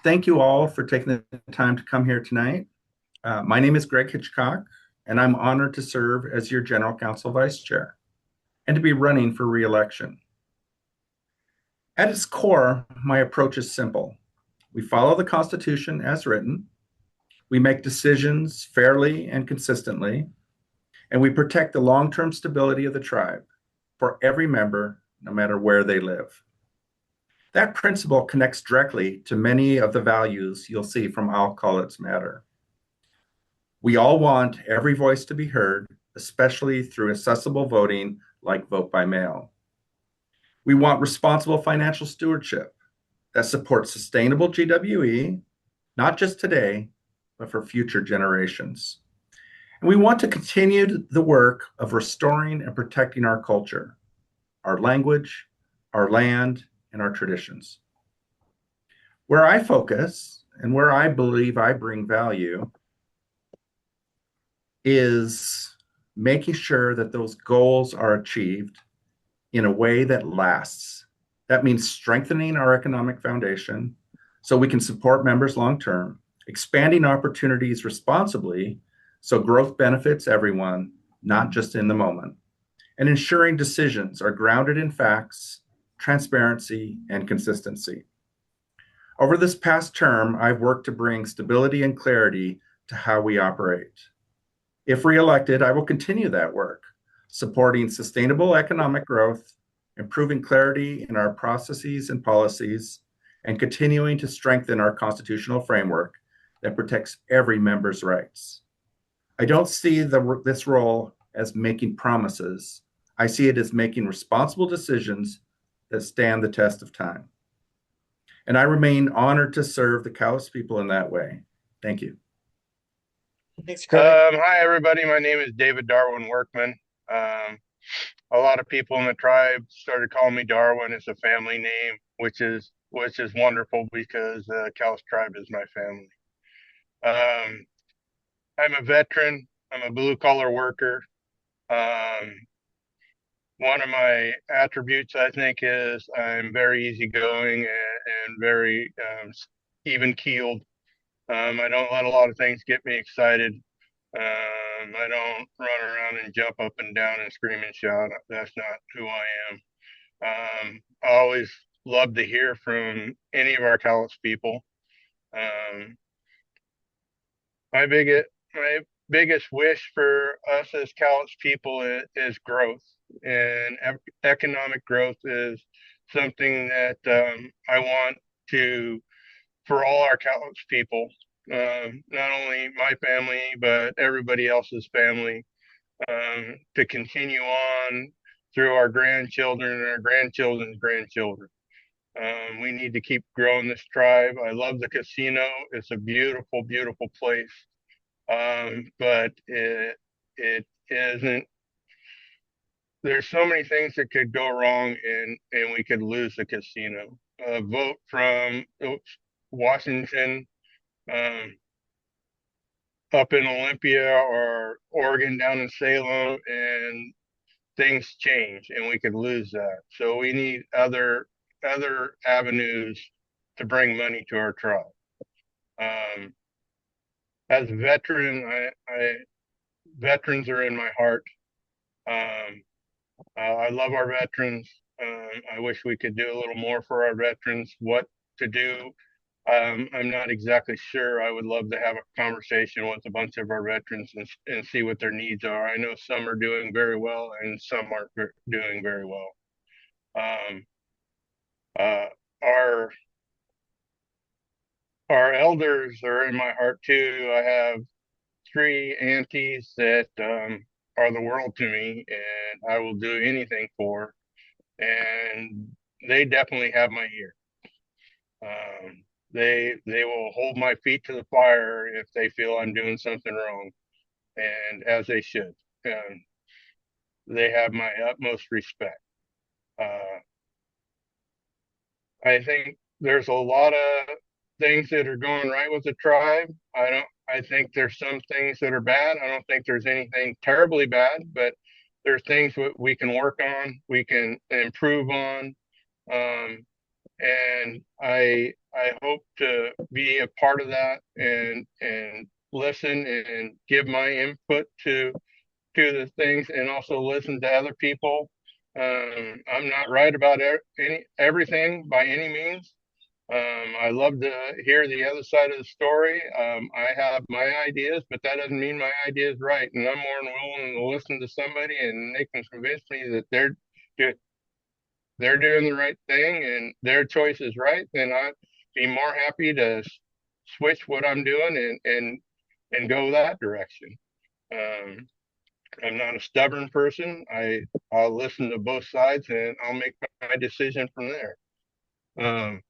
Thank you all for taking the time to come here tonight. My name is Greg Hitchcock, and I'm honored to serve as your General Counsel Vice Chair and to be running for re-election. At its core, my approach is simple. We follow the Constitution as written, we make decisions fairly and consistently, and we protect the long-term stability of the tribe for every member, no matter where they live. That principle connects directly to many of the values you'll see from All Call-Its Matter. We all want every voice to be heard, especially through accessible voting like vote by mail. We want responsible financial stewardship that supports sustainable GWE, not just today, but for future generations. And we want to continue the work of restoring and protecting our culture, our language, our land, and our traditions. Where I focus and where I believe I bring value is making sure that those goals are achieved in a way that lasts. That means strengthening our economic foundation so we can support members long term, expanding opportunities responsibly so growth benefits everyone, not just in the moment, and ensuring decisions are grounded in facts, transparency, and consistency. Over this past term, I've worked to bring stability and clarity to how we operate. If reelected, I will continue that work, supporting sustainable economic growth, improving clarity in our processes and policies, and continuing to strengthen our constitutional framework that protects every member's rights. I don't see this role as making promises. I see it as making responsible decisions that stand the test of time. And I remain honored to serve the Cowes people in that way. Thank you. Thanks, Greg. Hi, everybody. My name is David Darwin Workman. A lot of people in the tribe started calling me Darwin. It's a family name, which is wonderful because Cowes tribe is my family. Um, I'm a veteran. I'm a blue collar worker. Um, One of my attributes, I think, is I'm very easygoing and very even keeled. I don't let a lot of things get me excited. I don't run around and jump up and down and scream and shout. That's not who I am. I always love to hear from any of our Cowlitz people. Um, my biggest wish for us as Cowlitz people is growth, and economic growth is something that I want to for all our Cowlitz people, not only my family but everybody else's family, to continue on through our grandchildren and our grandchildren's grandchildren. We need to keep growing this tribe. I love the casino. It's a beautiful, beautiful place. But it isn't. There's so many things that could go wrong, and we could lose the casino. A vote from Washington, um, up in Olympia, or Oregon down in Salem, and things change and we could lose that. So we need other avenues to bring money to our tribe. Um, as a veteran, I veterans are in my heart. Um, I love our veterans. I wish we could do a little more for our veterans. What to do, I'm not exactly sure. I would love to have a conversation with a bunch of our veterans and see what their needs are. I know some are doing very well and some aren't doing very well. Um, uh, our our elders are in my heart too. I have three aunties that are the world to me, and I will do anything for. And they definitely have my ear. They will hold my feet to the fire if they feel I'm doing something wrong, and as they should. Um, they have my utmost respect. Uh, I think there's a lot of things that are going right with the tribe. I think there's some things that are bad. I don't think there's anything terribly bad, but there's things that we can work on, we can improve on. Um, and I hope to be a part of that and listen and give my input to the things and also listen to other people. I'm not right about everything by any means. I love to hear the other side of the story. I have my ideas, but that doesn't mean my idea is right. And I'm more than willing to listen to somebody and they can convince me that they're doing the right thing and their choice is right. Then I'd be more happy to switch what I'm doing and go that direction. Um, I'm not a stubborn person. I'll listen to both sides and I'll make my decision from there. Um,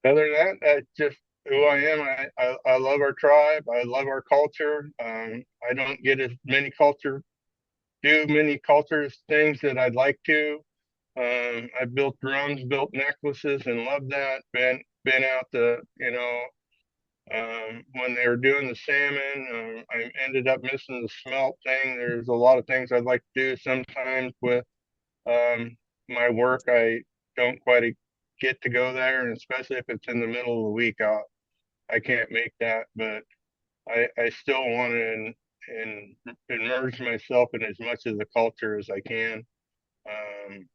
Other than that, that's just who I am. I love our tribe. I love our culture. I don't get as many many cultures things that I'd like to. I built drums, built necklaces, and loved that. Been out to when they were doing the salmon. I ended up missing the smelt thing. There's a lot of things I'd like to do. Sometimes with um, my work, I don't quite get to go there, and especially if it's in the middle of the week, I can't make that. But I still want to immerse myself in as much of the culture as I can. Um,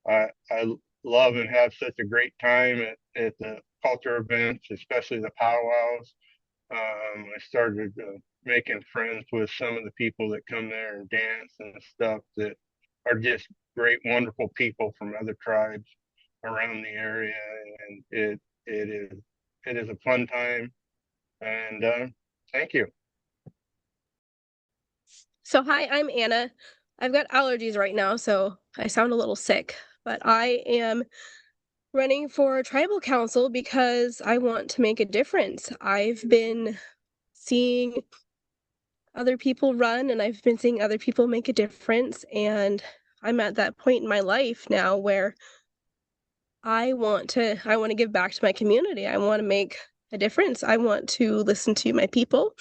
I love and have such a great time at the culture events, especially the powwows. I started making friends with some of the people that come there and dance and stuff that are just great, wonderful people from other tribes around the area, and it is a fun time. And thank you. So, hi, I'm Anna. I've got allergies right now, so I sound a little sick, but I am running for tribal council because I want to make a difference. I've been seeing other people run and I've been seeing other people make a difference, and I'm at that point in my life now where I want to give back to my community. I want to make a difference. I want to listen to my people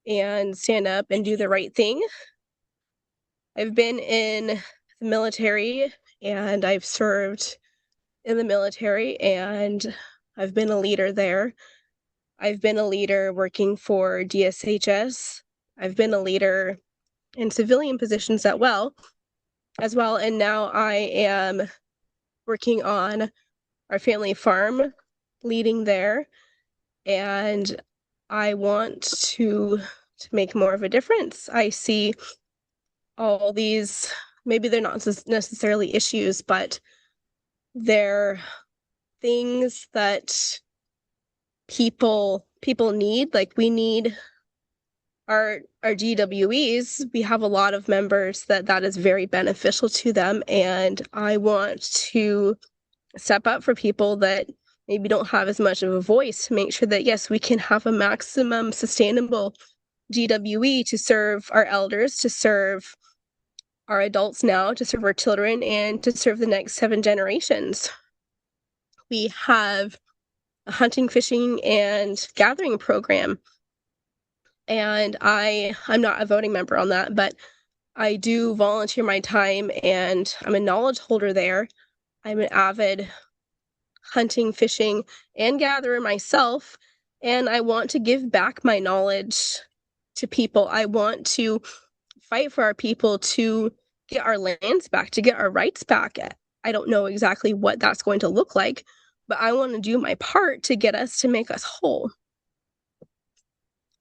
and stand up and do the right thing. I've been in the military and I've served in the military and I've been a leader there. I've been a leader working for DSHS. I've been a leader in civilian positions as well. And now I am working on our family farm, leading there. And I want to make more of a difference. I see all these, maybe they're not necessarily issues, but they're things that people need. Like, we need our GWEs. We have a lot of members that is very beneficial to them, and I want to step up for people that maybe don't have as much of a voice to make sure that, yes, we can have a maximum sustainable GWE to serve our elders, to serve our adults now, to serve our children, and to serve the next 7 generations. We have a hunting, fishing, and gathering program. And I'm not a voting member on that, but I do volunteer my time and I'm a knowledge holder there. I'm an avid hunting, fishing, and gatherer myself, and I want to give back my knowledge to people. I want to fight for our people to get our lands back, to get our rights back. I don't know exactly what that's going to look like, but I want to do my part to get us, to make us whole.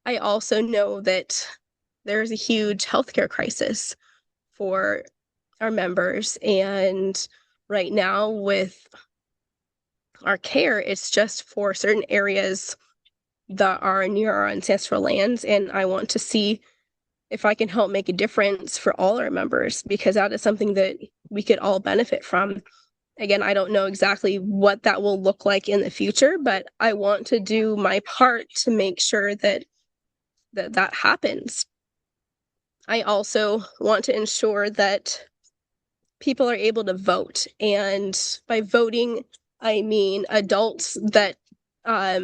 I also know that there's a huge healthcare crisis for our members, and right now with our care, it's just for certain areas that are near our ancestral lands, and I want to see if I can help make a difference for all our members, because that is something that we could all benefit from. Again, I don't know exactly what that will look like in the future, but I want to do my part to make sure that happens. I also want to ensure that people are able to vote, and by voting, I mean adults that are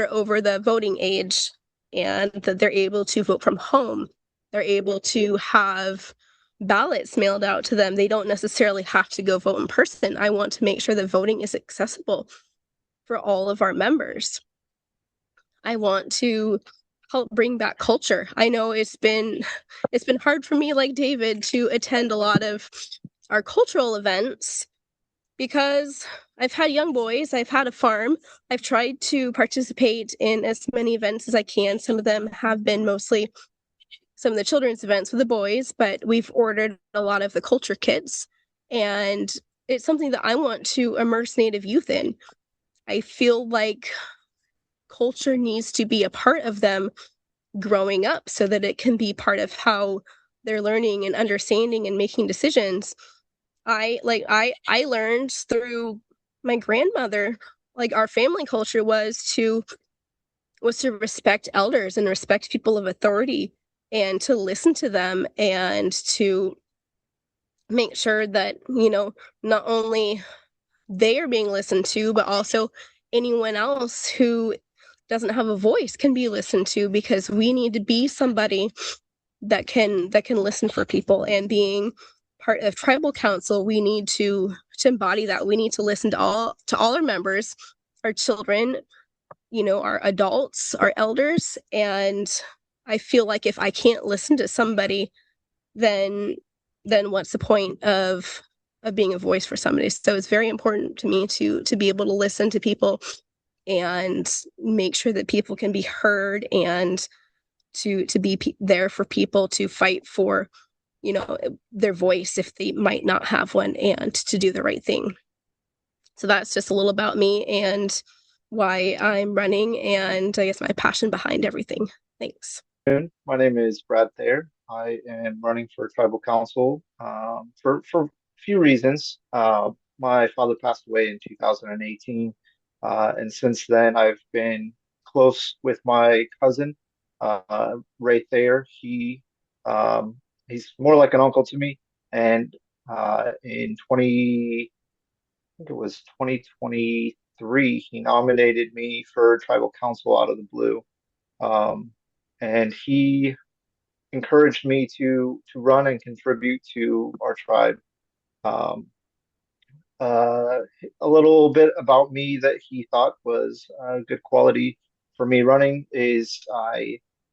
over the voting age, and that they're able to vote from home. They're able to have ballots mailed out to them. They don't necessarily have to go vote in person. I want to make sure that voting is accessible for all of our members. I want to help bring back culture. I know it's been hard for me, like David, to attend a lot of our cultural events because I've had young boys, I've had a farm, I've tried to participate in as many events as I can. Some of them have been mostly some of the children's events with the boys, but we've ordered a lot of the culture kits, and it's something that I want to immerse Native youth in. I feel like culture needs to be a part of them growing up so that it can be part of how they're learning and understanding and making decisions. I learned through my grandmother, like our family culture was to respect elders and respect people of authority and to listen to them and to make sure that, not only they are being listened to, but also anyone else who doesn't have a voice can be listened to, because we need to be somebody that can listen for people. And being part of tribal council, we need to embody that. We need to listen to all our members, our children, our adults, our elders. And I feel like if I can't listen to somebody, then what's the point of being a voice for somebody? So it's very important to me to be able to listen to people and make sure that people can be heard, and to be there for people, to fight for their voice if they might not have one, and to do the right thing. So that's just a little about me and why I'm running, and I guess my passion behind everything. Thanks. My name is Brad Thayer. I am running for tribal council for a few reasons. My father passed away in 2018, and since then I've been close with my cousin, Ray Thayer. He's more like an uncle to me, and in 20, I think it was 2023, he nominated me for tribal council out of the blue. Um, and he encouraged me to run and contribute to our tribe. Um, uh, a little bit about me that he thought was a good quality for me running is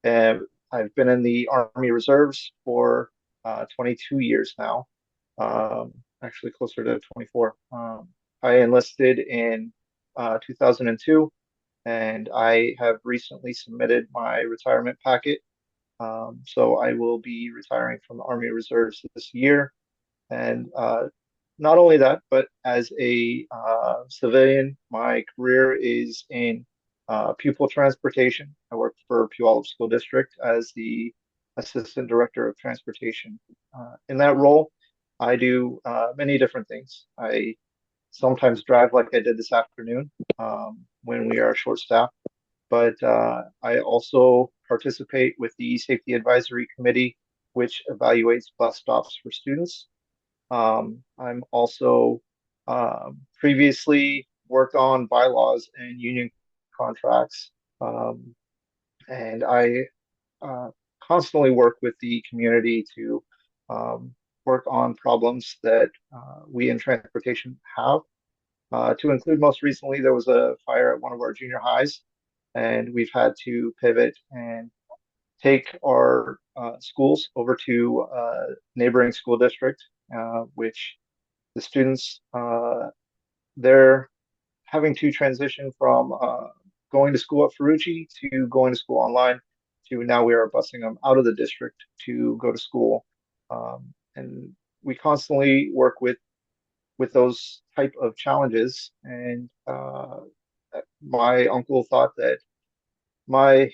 I've been in the Army Reserves for 22 years now, actually closer to 24. I enlisted in 2002, and I have recently submitted my retirement packet. So I will be retiring from the Army Reserves this year. And not only that, but as a civilian, my career is in pupil transportation. I work for Puyallup School District as the Assistant Director of Transportation. In that role, I do many different things. I sometimes drive like I did this afternoon when we are short-staffed, but I also participate with the Safety Advisory Committee, which evaluates bus stops for students. I'm also previously worked on bylaws and union contracts, um, and I uh, constantly work with the community to um, work on problems that we in transportation have. To include, most recently, there was a fire at one of our junior highs, and we've had to pivot and take our schools over to neighboring school district, which the students they're having to transition from going to school at Ferrucci to going to school online, to now we are busing them out of the district to go to school, and we constantly work with those type of challenges. And my uncle thought that my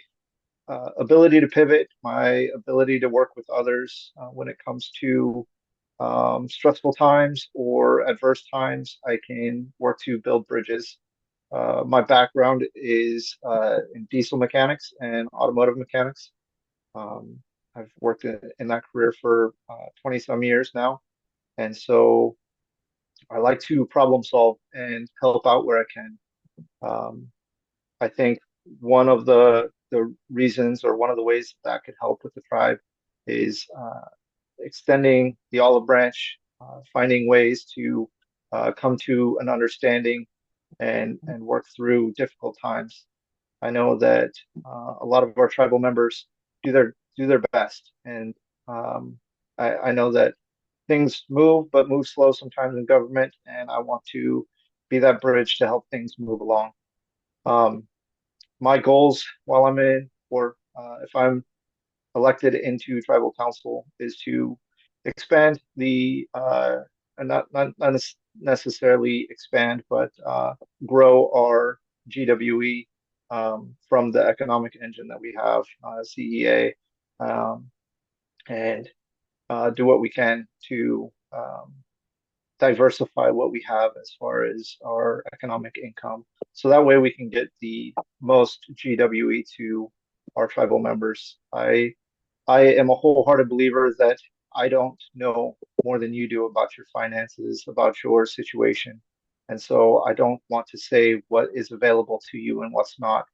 ability to pivot, my ability to work with others when it comes to stressful times or adverse times, I can work to build bridges. My background is in diesel mechanics and automotive mechanics. Um, I've worked in that career for 20 some years now. And so I like to problem solve and help out where I can. Um, I think one of the reasons, or one of the ways that could help with the tribe is extending the olive branch, finding ways to come to an understanding and work through difficult times. I know that a lot of our tribal members do their best, and I know that things move, but move slow sometimes in government, and I want to be that bridge to help things move along. Um, my goals while I'm in, or if I'm elected into tribal council, is to expand the and not necessarily expand, but grow our GWE from the economic engine that we have, CEA, um, and do what we can to diversify what we have as far as our economic income. So that way we can get the most GWE to our tribal members. I am a wholehearted believer that I don't know more than you do about your finances, about your situation. And so I don't want to say what is available to you and what's not.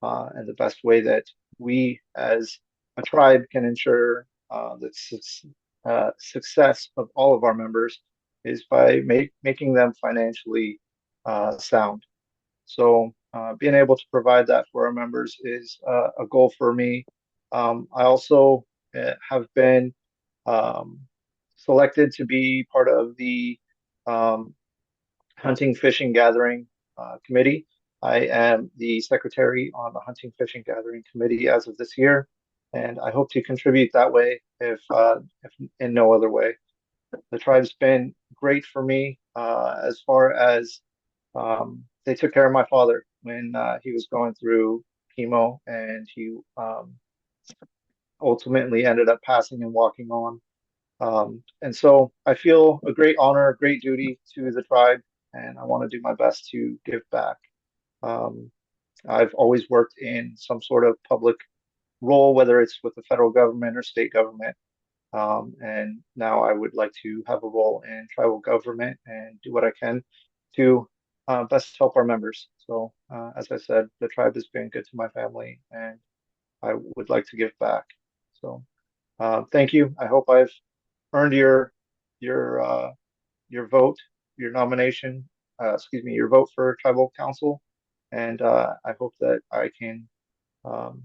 And the best way that we as a tribe can ensure that success of all of our members is by making them financially sound. So being able to provide that for our members is a goal for me. I also have been um, selected to be part of the um, hunting, fishing, gathering committee. I am the secretary on the hunting, fishing, gathering committee as of this year, and I hope to contribute that way if in no other way. The tribe's been great for me as far as they took care of my father when he was going through chemo, and he ultimately ended up passing and walking on. And so I feel a great honor, a great duty to the tribe, and I want to do my best to give back. Um, I've always worked in some sort of public role, whether it's with the federal government or state government. And now I would like to have a role in tribal government and do what I can to best help our members. So, as I said, the tribe has been good to my family, and I would like to give back. So, thank you. I hope I've earned your your vote, your nomination. Excuse me, your vote for tribal council, and I hope that I can um,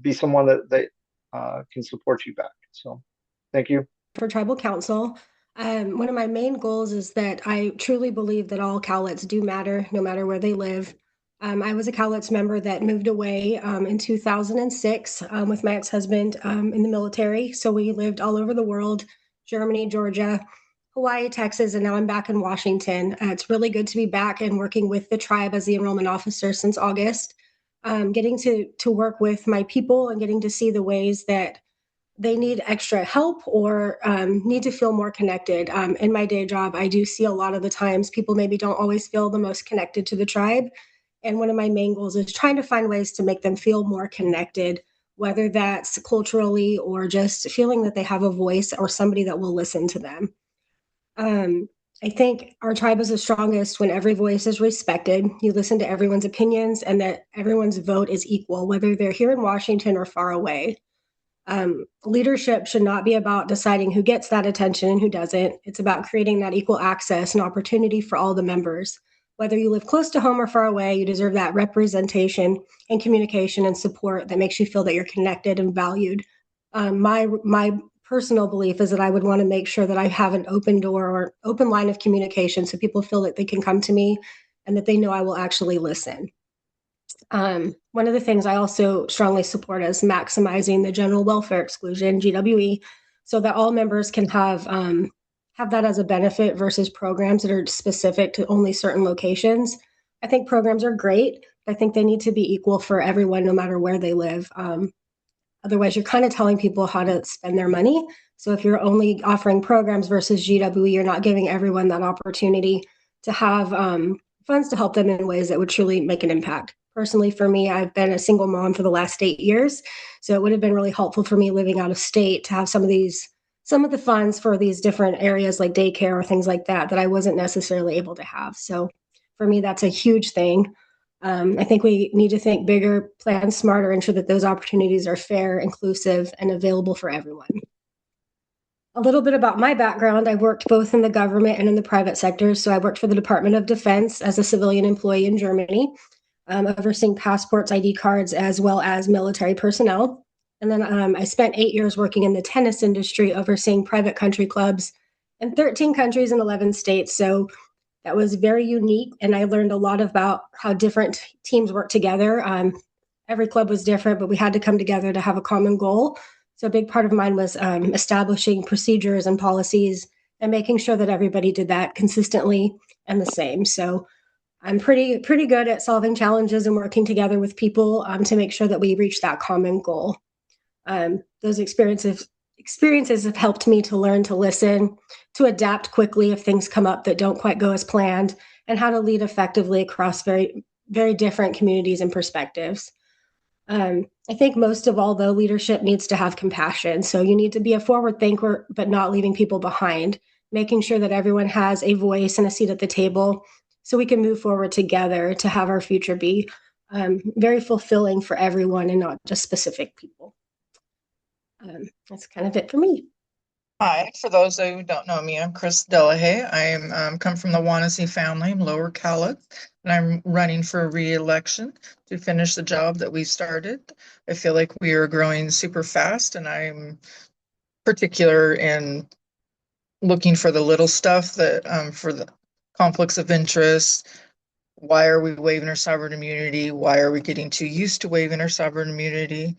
be someone that can support you back. So, thank you. For tribal council. One of my main goals is that I truly believe that all Cowlets do matter, no matter where they live. I was a Cowlets member that moved away in 2006 with my ex-husband in the military. So we lived all over the world, Germany, Georgia, Hawaii, Texas, and now I'm back in Washington. It's really good to be back and working with the tribe as the enrollment officer since August. Getting to work with my people and getting to see the ways that they need extra help or need to feel more connected. In my day job, I do see a lot of the times people maybe don't always feel the most connected to the tribe. And one of my main goals is trying to find ways to make them feel more connected, whether that's culturally or just feeling that they have a voice or somebody that will listen to them. I think our tribe is the strongest when every voice is respected. You listen to everyone's opinions and that everyone's vote is equal, whether they're here in Washington or far away. Leadership should not be about deciding who gets that attention and who doesn't. It's about creating that equal access and opportunity for all the members. Whether you live close to home or far away, you deserve that representation and communication and support that makes you feel that you're connected and valued. My personal belief is that I would want to make sure that I have an open door or open line of communication so people feel that they can come to me and that they know I will actually listen. One of the things I also strongly support is maximizing the general welfare exclusion, GWE, so that all members can have that as a benefit versus programs that are specific to only certain locations. I think programs are great. I think they need to be equal for everyone, no matter where they live. Otherwise, you're kind of telling people how to spend their money. So if you're only offering programs versus GWE, you're not giving everyone that opportunity to have funds to help them in ways that would truly make an impact. Personally, for me, I've been a single mom for the last 8 years. So it would have been really helpful for me living out of state to have some of the funds for these different areas like daycare or things like that I wasn't necessarily able to have. So for me, that's a huge thing. I think we need to think bigger, plan smarter, ensure that those opportunities are fair, inclusive, and available for everyone. A little bit about my background. I worked both in the government and in the private sector. So I worked for the Department of Defense as a civilian employee in Germany, overseeing passports, ID cards, as well as military personnel. And then I spent 8 years working in the tennis industry, overseeing private country clubs in 13 countries and 11 states. So that was very unique. And I learned a lot about how different teams work together. Every club was different, but we had to come together to have a common goal. So a big part of mine was establishing procedures and policies and making sure that everybody did that consistently and the same. So I'm pretty good at solving challenges and working together with people to make sure that we reach that common goal. Those experiences have helped me to learn to listen, to adapt quickly if things come up that don't quite go as planned, and how to lead effectively across very different communities and perspectives. I think most of all, though, leadership needs to have compassion. So you need to be a forward thinker, but not leaving people behind, making sure that everyone has a voice and a seat at the table so we can move forward together to have our future be very fulfilling for everyone and not just specific people. That's kind of it for me. Hi, for those who don't know me, I'm Chris Delahaye. I'm come from the Wanasee family, I'm Lower Cowlitz, and I'm running for re-election to finish the job that we started. I feel like we are growing super fast, and I'm particular in looking for the little stuff that for the conflicts of interest. Why are we waiving our sovereign immunity? Why are we getting too used to waiving our sovereign immunity?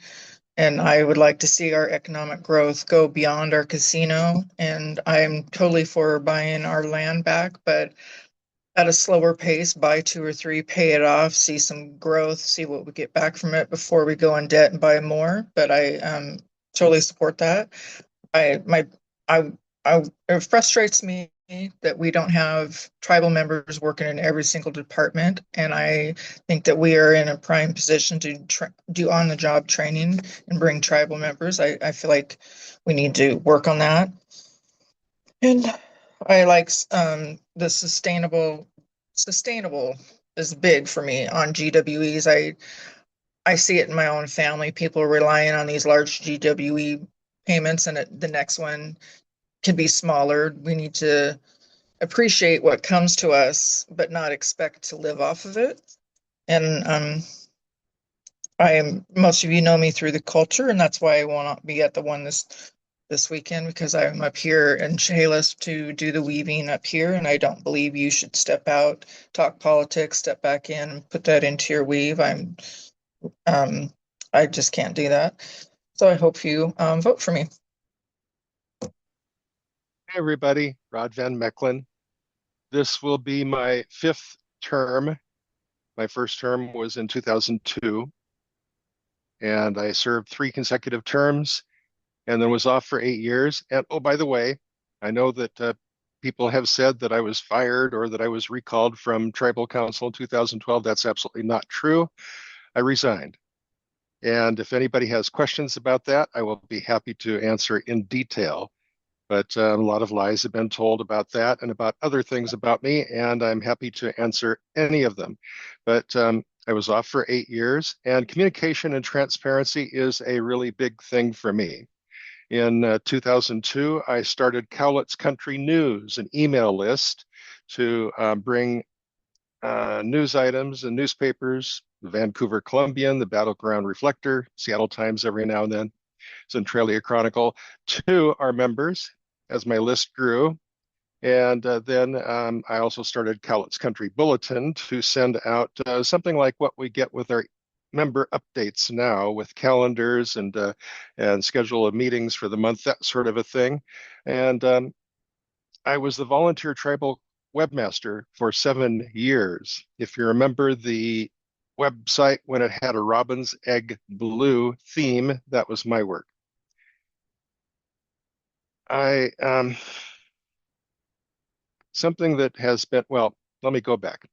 And I would like to see our economic growth go beyond our casino. And I'm totally for buying our land back, but at a slower pace, buy two or three, pay it off, see some growth, see what we get back from it before we go in debt and buy more. But I totally support that. I my I it frustrates me that we don't have tribal members working in every single department, and I think that we are in a prime position to do on-the-job training and bring tribal members. I feel like we need to work on that, and I like the sustainable is big for me on GWEs. I see it in my own family. People are relying on these large GWE payments, and the next one can be smaller. We need to appreciate what comes to us, but not expect to live off of it. And most of you know me through the culture, and that's why I want to be at the one this weekend, because I'm up here in Chehalis to do the weaving up here, and I don't believe you should step out, talk politics, step back in, and put that into your weave. I just can't do that. So I hope you vote for me. Hey everybody, Rod Van Mecklin. This will be my 5th term. My first term was in 2002, and I served 3 consecutive terms and then was off for 8 years. And oh, by the way, I know that people have said that I was fired or that I was recalled from Tribal Council in 2012. That's absolutely not true. I resigned. And if anybody has questions about that, I will be happy to answer in detail. But a lot of lies have been told about that and about other things about me, and I'm happy to answer any of them. But I was off for 8 years, and communication and transparency is a really big thing for me. In 2002, I started Cowlitz Country News, an email list to bring news items and newspapers, the Vancouver Columbian, the Battleground Reflector, Seattle Times every now and then, Centralia Chronicle, to our members as my list grew. And then I also started Cowlitz Country Bulletin to send out something like what we get with our member updates now, with calendars and schedule of meetings for the month, that sort of a thing. And I was the volunteer tribal webmaster for 7 years. If you remember the website when it had a robin's egg blue theme, that was my work. I something that has been, well, let me go back.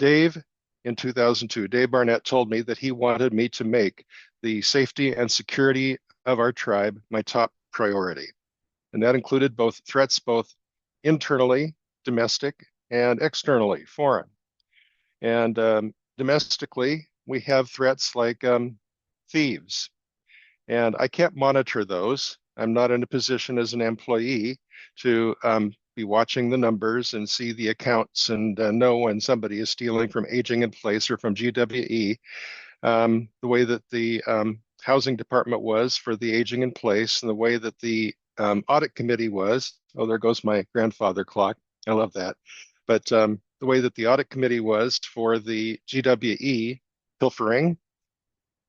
In 2002, Dave Barnett told me that he wanted me to make the safety and security of our tribe my top priority. And that included both threats, both internally, domestic, and externally, foreign. And domestically, we have threats like thieves. And I can't monitor those. I'm not in a position as an employee to be watching the numbers and see the accounts and know when somebody is stealing from Aging in Place or from GWE. The way that the housing department was for the Aging in Place and the way that the audit committee was. Oh, there goes my grandfather clock. I love that. But the way that the audit committee was for the GWE pilfering.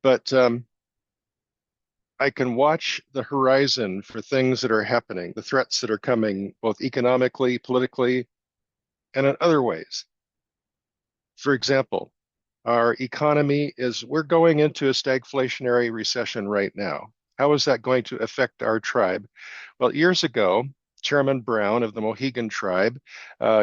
But I can watch the horizon for things that are happening, the threats that are coming, both economically, politically, and in other ways. For example, our economy we're going into a stagflationary recession right now. How is that going to affect our tribe? Well, years ago, Chairman Brown of the Mohegan tribe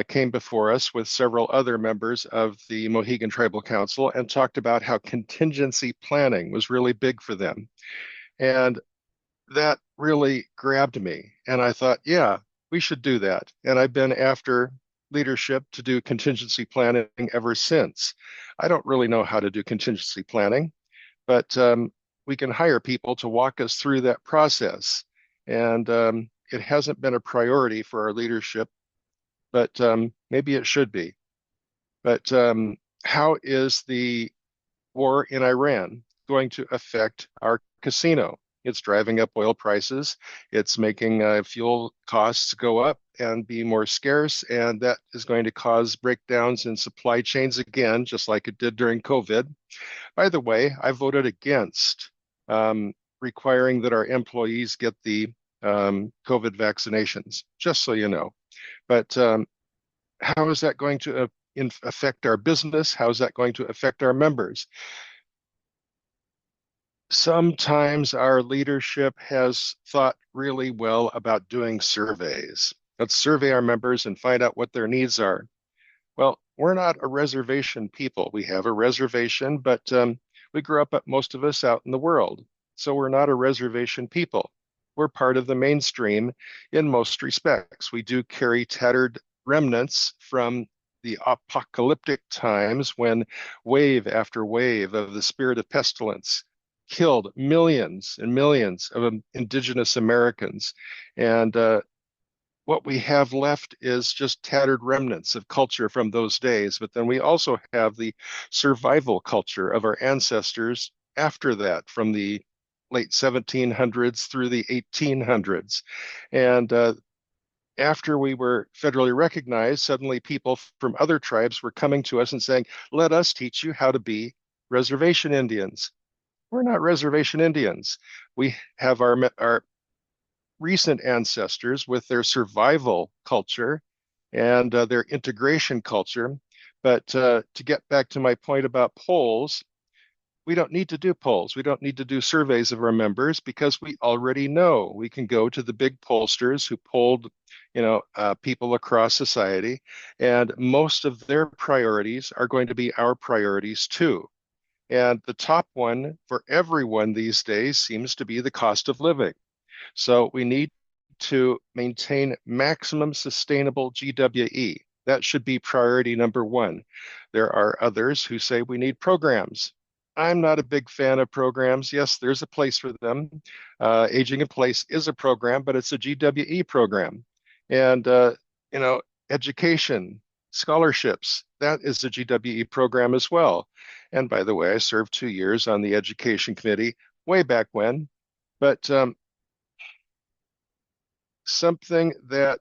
came before us with several other members of the Mohegan Tribal Council and talked about how contingency planning was really big for them. And that really grabbed me. And I thought, yeah, we should do that. And I've been after leadership to do contingency planning ever since. I don't really know how to do contingency planning, but we can hire people to walk us through that process. And it hasn't been a priority for our leadership, but maybe it should be. But how is the war in Iran going to affect our casino? It's driving up oil prices. It's making fuel costs go up and be more scarce. And that is going to cause breakdowns in supply chains again, just like it did during COVID. By the way, I voted against requiring that our employees get the COVID vaccinations, just so you know. But how is that going to affect our business? How is that going to affect our members? Sometimes our leadership has thought really well about doing surveys. Let's survey our members and find out what their needs are. Well, we're not a reservation people. We have a reservation, but we grew up, most of us, out in the world. So we're not a reservation people. We're part of the mainstream in most respects. We do carry tattered remnants from the apocalyptic times when wave after wave of the spirit of pestilence killed millions and millions of indigenous Americans. And what we have left is just tattered remnants of culture from those days. But then we also have the survival culture of our ancestors after that, from the late 1700s through the 1800s. And after we were federally recognized, suddenly people from other tribes were coming to us and saying, let us teach you how to be reservation Indians. We're not reservation Indians. We have our recent ancestors with their survival culture and their integration culture. But to get back to my point about polls, we don't need to do polls. We don't need to do surveys of our members because we already know. We can go to the big pollsters who polled, people across society, and most of their priorities are going to be our priorities too. And the top one for everyone these days seems to be the cost of living. So we need to maintain maximum sustainable GWE. That should be priority number one. There are others who say we need programs. I'm not a big fan of programs. Yes, there's a place for them. Aging in Place is a program, but it's a GWE program. And, education, scholarships, that is a GWE program as well. And by the way, I served 2 years on the education committee way back when. But something that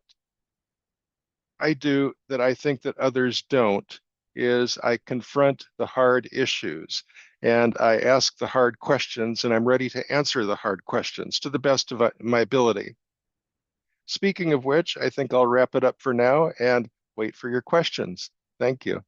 I do that I think that others don't is I confront the hard issues and I ask the hard questions, and I'm ready to answer the hard questions to the best of my ability. Speaking of which, I think I'll wrap it up for now and wait for your questions. Thank you.